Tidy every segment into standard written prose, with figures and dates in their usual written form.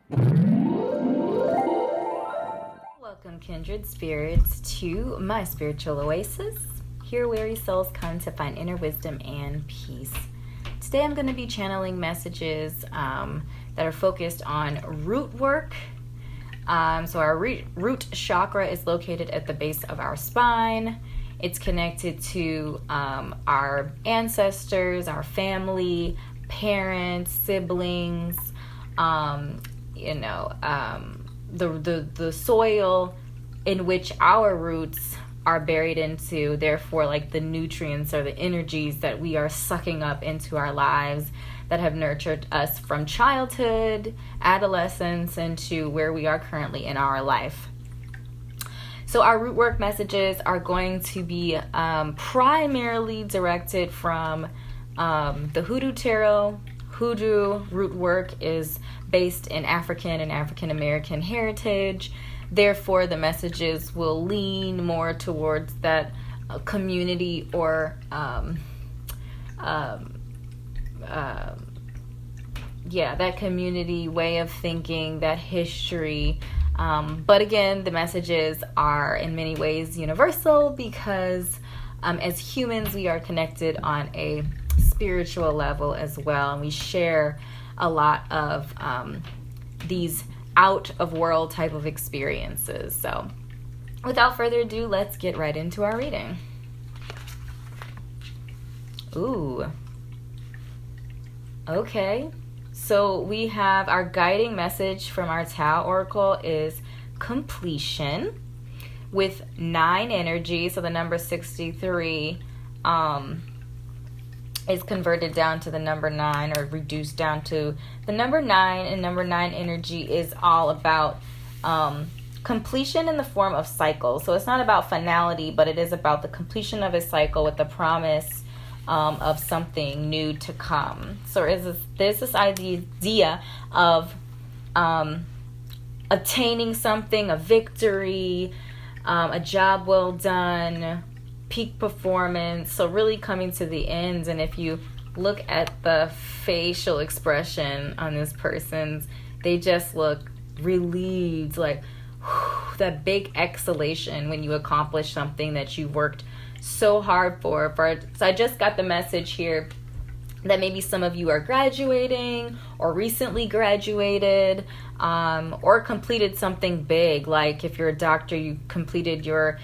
Welcome, Kindred Spirits, to my spiritual oasis. Here, weary souls come to find inner wisdom and peace. Today, I'm going to be channeling messages that are focused on root work. So our root chakra is located at the base of our spine. It's connected to our ancestors, our family, parents, siblings, the soil in which our roots are buried into, therefore like the nutrients or the energies that we are sucking up into our lives that have nurtured us from childhood, adolescence, into where we are currently in our life. So our root work messages are going to be primarily directed from the Hoodoo tarot. Hoodoo root work is based in African and African American heritage. Therefore, the messages will lean more towards that community or that community way of thinking, that history. But again, the messages are in many ways universal because as humans, we are connected on a spiritual level as well. And we share a lot of these out-of-world type of experiences. So without further ado, let's get right into our reading. Ooh. Okay. So we have our guiding message from our Tao Oracle is completion with 9 energy. So the number 63 is converted down to the number 9, or reduced down to the number 9. And number 9 energy is all about completion in the form of cycle. So it's not about finality, but it is about the completion of a cycle with the promise of something new to come. So there's this idea of attaining something, a victory, a job well done, peak performance. So really coming to the end. And if you look at the facial expression on this person's, they just look relieved, like whew, that big exhalation when you accomplish something that you worked so hard for. So I just got the message here that maybe some of you are graduating or recently graduated, or completed something big. Like if you're a doctor, you completed your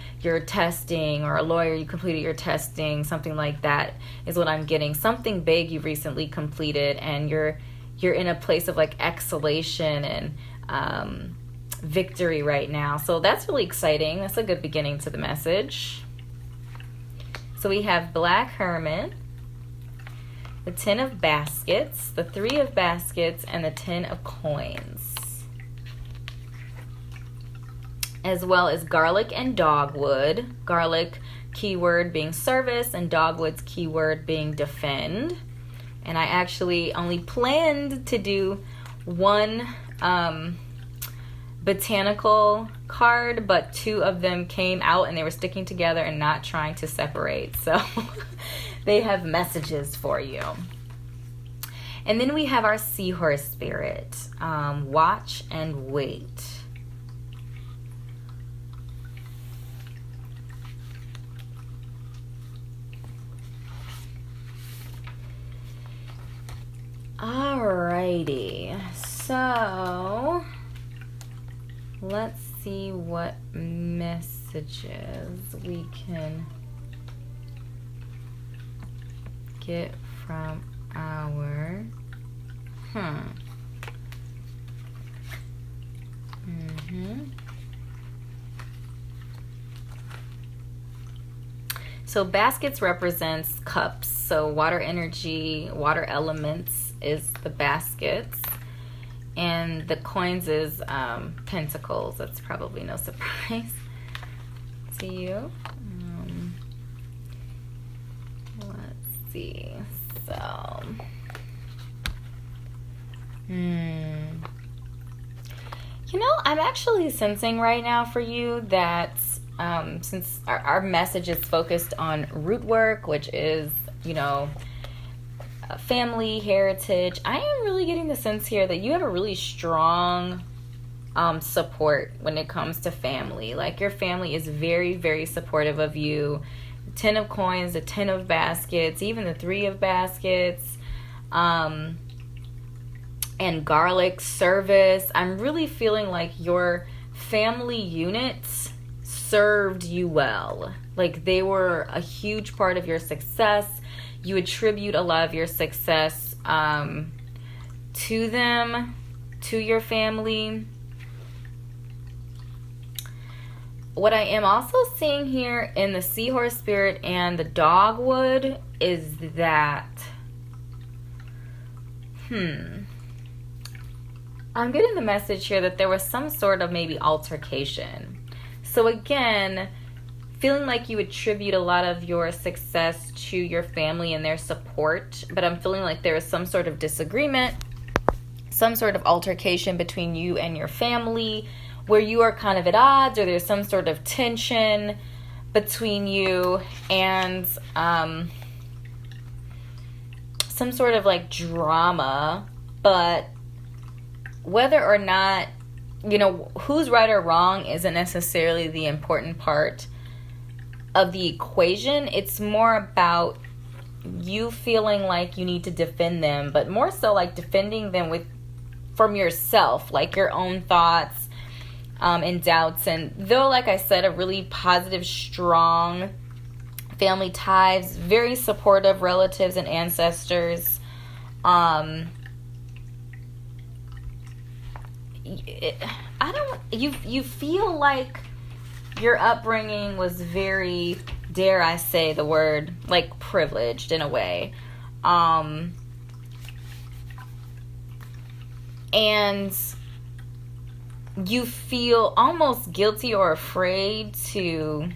testing, or a lawyer, you completed your testing. Something like that is what I'm getting. Something big you recently completed, and you're in a place of like exhalation and victory right now. So that's really exciting. That's a good beginning to the message. So we have Black Hermit, the 10 of baskets, the 3 of baskets, and the 10 of coins. As well as garlic and dogwood. Garlic keyword being service, and dogwood's keyword being defend. And I actually only planned to do one botanical card, but 2 of them came out and they were sticking together and not trying to separate. So they have messages for you. And then we have our seahorse spirit, watch and wait. Alrighty, so let's see what messages we can get from our So baskets represents cups, so water energy, water elements is the baskets. And the coins is pentacles. That's probably no surprise to you. Let's see. So, I'm actually sensing right now for you that since our message is focused on root work, which is, family heritage. I am really getting the sense here that you have a really strong support when it comes to family. Like, your family is very, very supportive of you. 10 of coins, the 10 of baskets, even the 3 of baskets, and garlic service. I'm really feeling like your family units served you well. Like, they were a huge part of your success. You attribute a lot of your success to them, to your family. What I am also seeing here in the seahorse spirit and the dogwood is that, I'm getting the message here that there was some sort of maybe altercation. So again, feeling like you attribute a lot of your success to your family and their support, but I'm feeling like there is some sort of disagreement, some sort of altercation between you and your family, where you are kind of at odds, or there's some sort of tension between you, and some sort of like drama. But whether or not, who's right or wrong isn't necessarily the important part of the equation. It's more about you feeling like you need to defend them, but more so like defending them from yourself, like your own thoughts and doubts. And though, like I said, a really positive, strong family ties, very supportive relatives and ancestors, you feel like your upbringing was very, dare I say the word, like privileged in a way. And you feel almost guilty or afraid to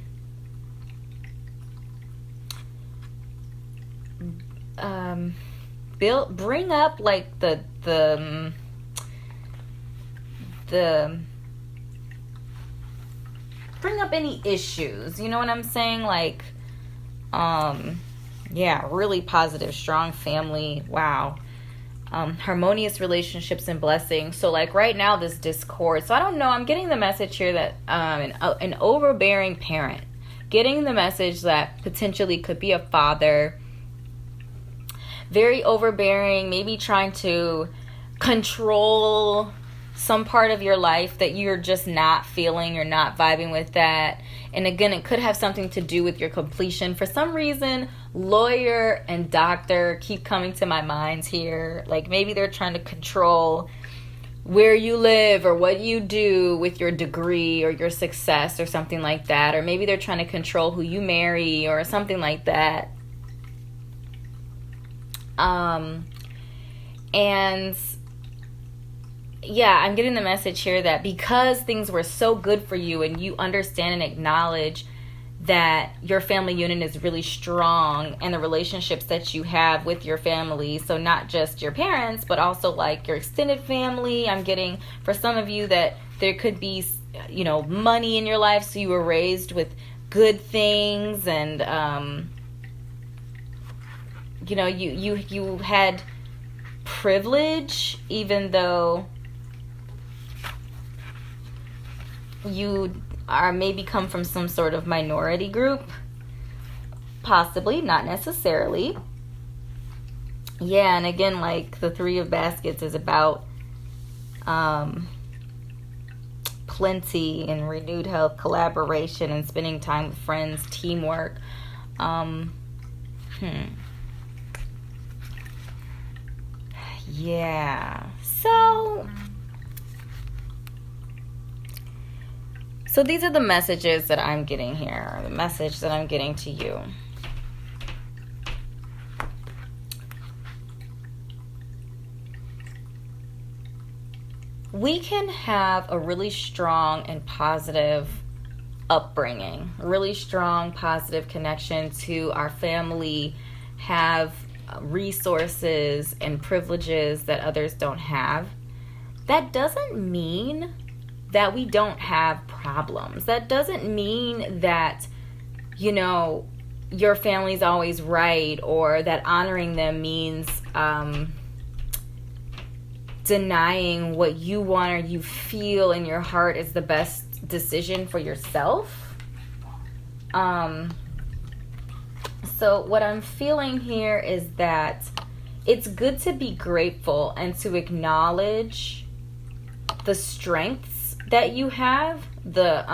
bring up like the bring up any issues, you know what I'm saying? Like, really positive, strong family. Wow. Harmonious relationships and blessings. So like right now, this discord. So I don't know. I'm getting the message here that an overbearing parent, getting the message that potentially could be a father, very overbearing, maybe trying to control some part of your life that you're just not feeling, you're not vibing with that. And again, it could have something to do with your completion. For some reason, lawyer and doctor keep coming to my mind here. Like maybe they're trying to control where you live or what you do with your degree or your success or something like that. Or maybe they're trying to control who you marry or something like that. And yeah, I'm getting the message here that because things were so good for you and you understand and acknowledge that your family unit is really strong and the relationships that you have with your family, so not just your parents, but also like your extended family. I'm getting for some of you that there could be, money in your life, so you were raised with good things and, you had privilege, even though you are maybe come from some sort of minority group, possibly, not necessarily. Yeah, and again, like the 3 of baskets is about plenty and renewed health, collaboration, and spending time with friends, teamwork. Yeah, So these are the messages that I'm getting here, the message that I'm getting to you. We can have a really strong and positive upbringing, a really strong, positive connection to our family, have resources and privileges that others don't have. That doesn't mean that we don't have problems. That doesn't mean that, your family's always right, or that honoring them means denying what you want or you feel in your heart is the best decision for yourself. So what I'm feeling here is that it's good to be grateful and to acknowledge the strengths that you have, the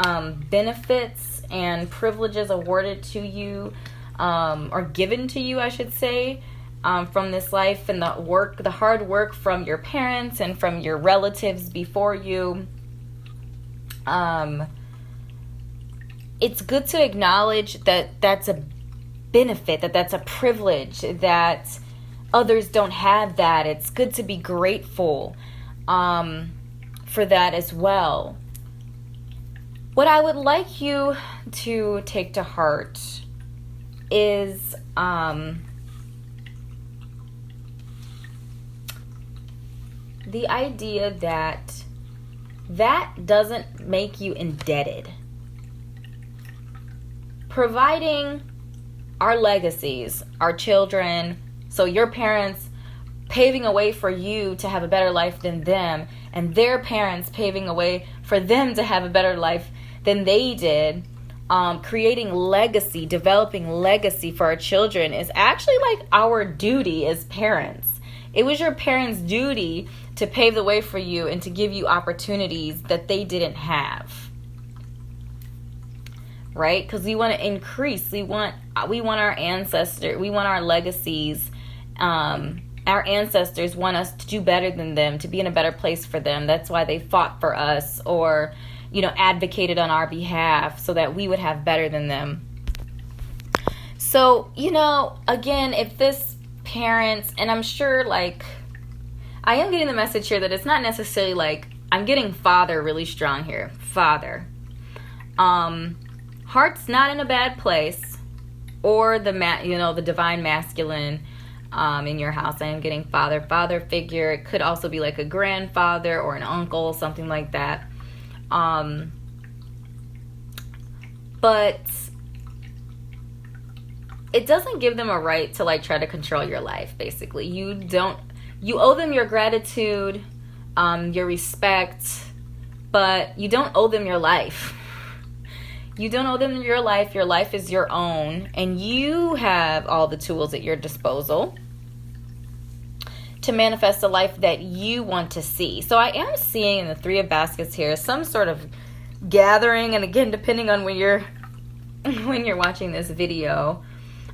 benefits and privileges awarded to you, or given to you, I should say, from this life, and the hard work from your parents and from your relatives before you. It's good to acknowledge that that's a benefit, that's a privilege, that others don't have that. It's good to be grateful for that as well. What I would like you to take to heart is the idea that doesn't make you indebted. Providing our legacies, our children, so your parents paving a way for you to have a better life than them, and their parents paving a way for them to have a better life than they did, creating legacy, developing legacy for our children is actually like our duty as parents. It was your parents' duty to pave the way for you and to give you opportunities that they didn't have. Right? Because we want to increase. We want our ancestors. We want our legacies. Our ancestors want us to do better than them, to be in a better place for them. That's why they fought for us, or advocated on our behalf so that we would have better than them. So, again, if this parents, and I'm sure, like, I am getting the message here that it's not necessarily like, I'm getting father really strong here. Father. Heart's not in a bad place, or the divine masculine in your house. I am getting father figure. It could also be like a grandfather or an uncle, something like that. But it doesn't give them a right to like try to control your life. Basically, you owe them your gratitude, your respect, but you don't owe them your life. You don't owe them your life. Your life is your own, and you have all the tools at your disposal to manifest a life that you want to see. So I am seeing in the Three of Baskets here some sort of gathering, and again, depending on when you're watching this video,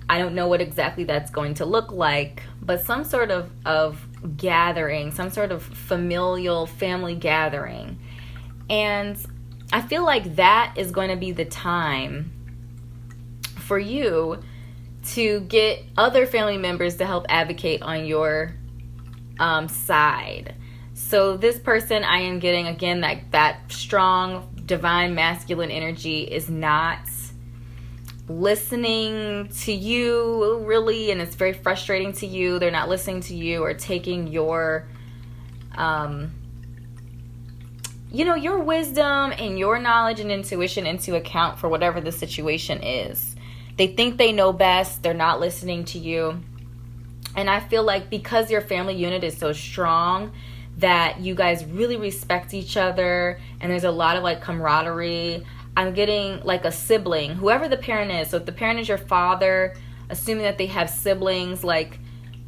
I don't know what exactly that's going to look like, but some sort of gathering, some sort of familial family gathering. And I feel like that is going to be the time for you to get other family members to help advocate on your side. So this person, I am getting, again, that strong divine masculine energy is not listening to you really, and it's very frustrating to you. They're not listening to you or taking your your wisdom and your knowledge and intuition into account for whatever the situation is. They think they know best. They're not listening to you. And I feel like because your family unit is so strong, that you guys really respect each other, and there's a lot of like camaraderie. I'm getting like a sibling, whoever the parent is. So if the parent is your father, assuming that they have siblings, like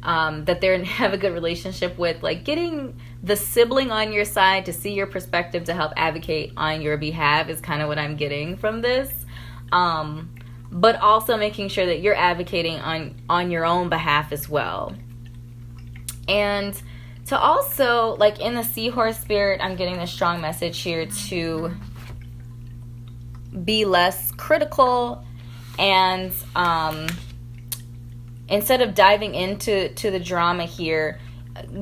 that they have a good relationship with, like getting the sibling on your side to see your perspective to help advocate on your behalf is kind of what I'm getting from this. But also making sure that you're advocating on your own behalf as well. And to also, like in the Seahorse spirit, I'm getting this strong message here to be less critical, and instead of diving into the drama here,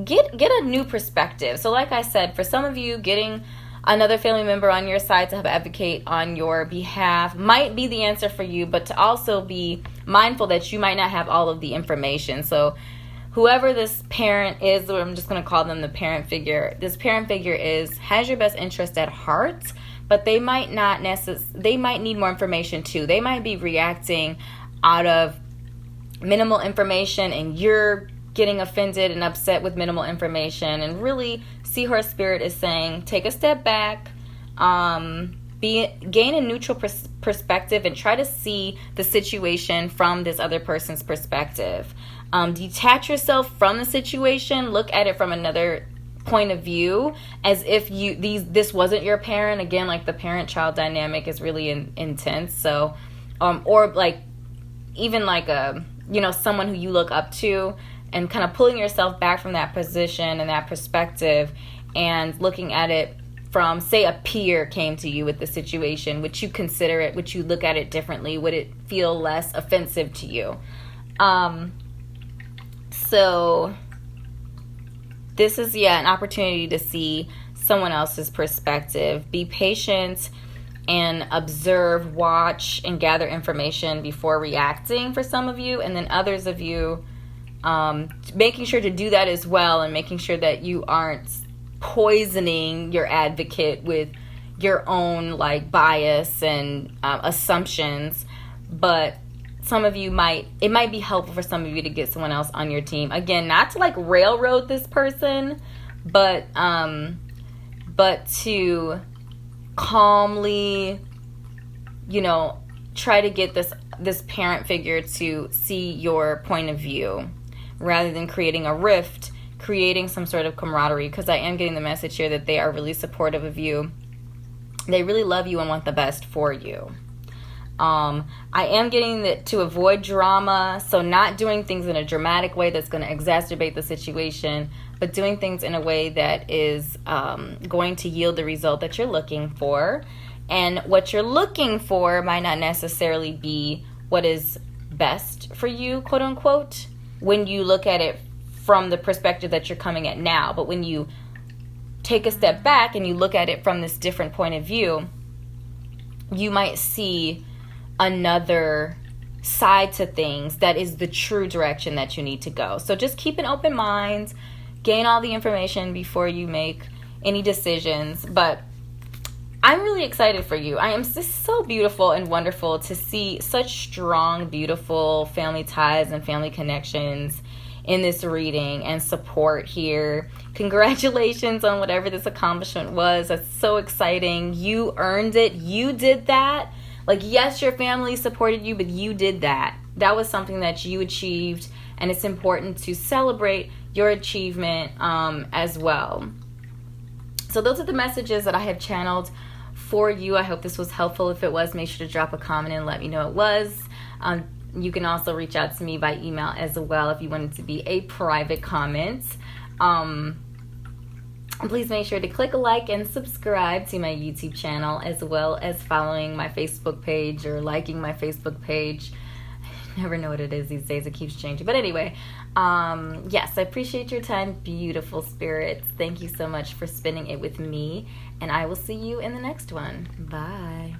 get a new perspective. So like I said, for some of you, getting another family member on your side to help advocate on your behalf might be the answer for you, but to also be mindful that you might not have all of the information. So whoever this parent is, or I'm just going to call them the parent figure, this parent figure has your best interest at heart, but they might not they might need more information too. They might be reacting out of minimal information, and you're getting offended and upset with minimal information. And really, Seahorse Spirit is saying, take a step back, gain a neutral perspective, and try to see the situation from this other person's perspective. Detach yourself from the situation. Look at it from another point of view, as if this wasn't your parent. Again, like the parent-child dynamic is really intense. So, or like even like someone who you look up to, and kind of pulling yourself back from that position and that perspective, and looking at it from, say, a peer came to you with the situation. Would you consider it? Would you look at it differently? Would it feel less offensive to you? So this is, an opportunity to see someone else's perspective. Be patient and observe, watch, and gather information before reacting for some of you. And then others of you, making sure to do that as well, and making sure that you aren't poisoning your advocate with your own like bias and assumptions. But some of you it might be helpful for some of you to get someone else on your team. Again, not to like railroad this person, but to calmly, try to get this parent figure to see your point of view, rather than creating a rift, creating some sort of camaraderie. Because I am getting the message here that they are really supportive of you. They really love you and want the best for you. I am getting that to avoid drama, so not doing things in a dramatic way that's going to exacerbate the situation, but doing things in a way that is going to yield the result that you're looking for. And what you're looking for might not necessarily be what is best for you, quote unquote, when you look at it from the perspective that you're coming at now. But when you take a step back and you look at it from this different point of view, you might see another side to things that is the true direction that you need to go. So just keep an open mind, gain all the information before you make any decisions. But I'm really excited for you. I am just so beautiful and wonderful to see such strong, beautiful family ties and family connections in this reading, and support here. Congratulations on whatever this accomplishment was. That's so exciting. You earned it. You did that. Like, yes, your family supported you, but you did that. That was something that you achieved, and it's important to celebrate your achievement as well. So those are the messages that I have channeled for you. I hope this was helpful. If it was, make sure to drop a comment and let me know it was. You can also reach out to me by email as well if you want it to be a private comment. Please make sure to click a like and subscribe to my YouTube channel, as well as following my Facebook page or liking my Facebook page. I never know what it is these days. It keeps changing. But anyway, yes, I appreciate your time, beautiful spirits. Thank you so much for spending it with me, and I will see you in the next one. Bye.